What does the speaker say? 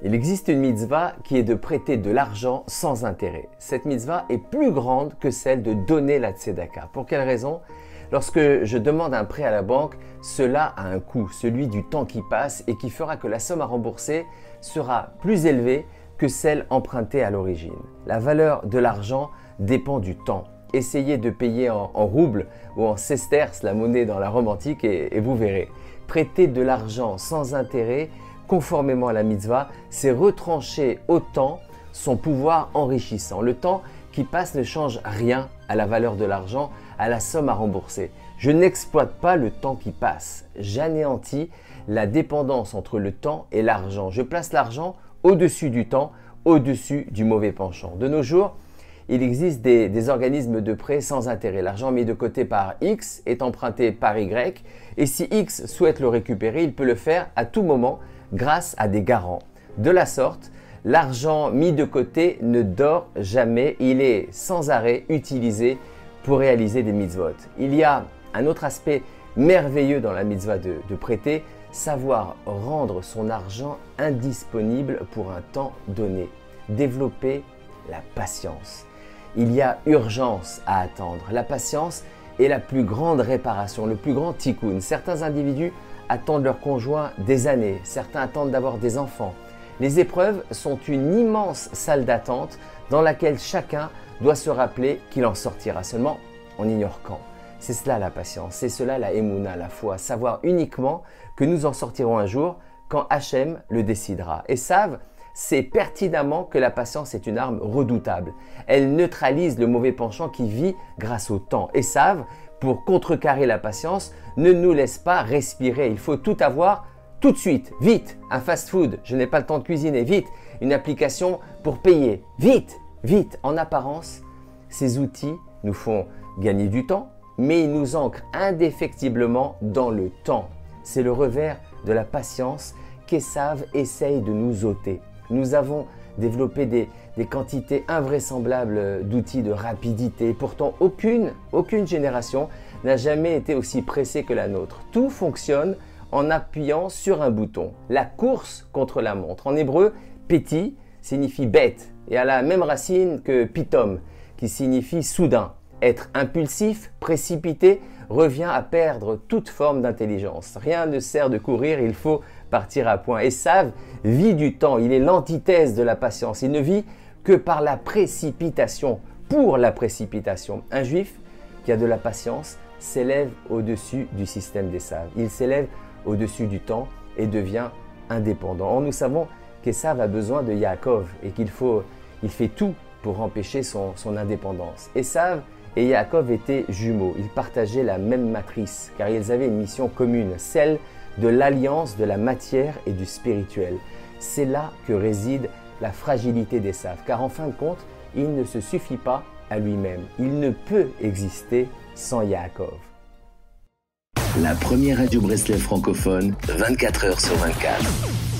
Il existe une mitzvah qui est de prêter de l'argent sans intérêt. Cette mitzvah est plus grande que celle de donner la tzedaka. Pour quelle raison? Lorsque je demande un prêt à la banque, cela a un coût, celui du temps qui passe et qui fera que la somme à rembourser sera plus élevée que celle empruntée à l'origine. La valeur de l'argent dépend du temps. Essayez de payer en roubles ou en sesterces, la monnaie dans la Rome antique, et vous verrez. Prêter de l'argent sans intérêt, conformément à la mitzvah, c'est retrancher au temps son pouvoir enrichissant. Le temps qui passe ne change rien à la valeur de l'argent, à la somme à rembourser. Je n'exploite pas le temps qui passe. J'anéantis la dépendance entre le temps et l'argent. Je place l'argent au-dessus du temps, au-dessus du mauvais penchant. De nos jours, il existe des organismes de prêt sans intérêt. L'argent mis de côté par X est emprunté par Y et si X souhaite le récupérer, il peut le faire à tout moment grâce à des garants. De la sorte, l'argent mis de côté ne dort jamais, il est sans arrêt utilisé pour réaliser des mitzvot. Il y a un autre aspect merveilleux dans la mitzvah de prêter, savoir rendre son argent indisponible pour un temps donné. Développer la patience. Il y a urgence à attendre. La patience est la plus grande réparation, le plus grand tikkun. Certains individus attendent leur conjoint des années, certains attendent d'avoir des enfants. Les épreuves sont une immense salle d'attente dans laquelle chacun doit se rappeler qu'il en sortira. Seulement, on ignore quand. C'est cela la patience, c'est cela la émouna, la foi. Savoir uniquement que nous en sortirons un jour quand Hachem le décidera. Et savent, c'est pertinemment que la patience est une arme redoutable. Elle neutralise le mauvais penchant qui vit grâce au temps. Et savent, pour contrecarrer la patience, ne nous laisse pas respirer. Il faut tout avoir tout de suite, vite. Un fast-food, je n'ai pas le temps de cuisiner, vite. Une application pour payer, vite, vite. En apparence, ces outils nous font gagner du temps, mais ils nous ancrent indéfectiblement dans le temps. C'est le revers de la patience qu'Esav essaye de nous ôter. Nous avons développé des quantités invraisemblables d'outils de rapidité. Pourtant, aucune génération n'a jamais été aussi pressée que la nôtre. Tout fonctionne en appuyant sur un bouton. La course contre la montre. En hébreu, péti signifie bête et a la même racine que pitom, qui signifie soudain. Être impulsif, précipité, revient à perdre toute forme d'intelligence. Rien ne sert de courir, il faut partir à point. Esav vit du temps, il est l'antithèse de la patience. Il ne vit que par la précipitation, pour la précipitation. Un juif qui a de la patience s'élève au-dessus du système d'Esav. Il s'élève au-dessus du temps et devient indépendant. Or, nous savons qu'Esav a besoin de Yaakov et il fait tout pour empêcher son indépendance. Esav et Yaakov étaient jumeaux. Ils partageaient la même matrice car ils avaient une mission commune, celle de l'alliance de la matière et du spirituel. C'est là que réside la fragilité d'Esav, car en fin de compte, il ne se suffit pas à lui-même. Il ne peut exister sans Yaakov. La première radio Breslev francophone, 24 heures sur 24.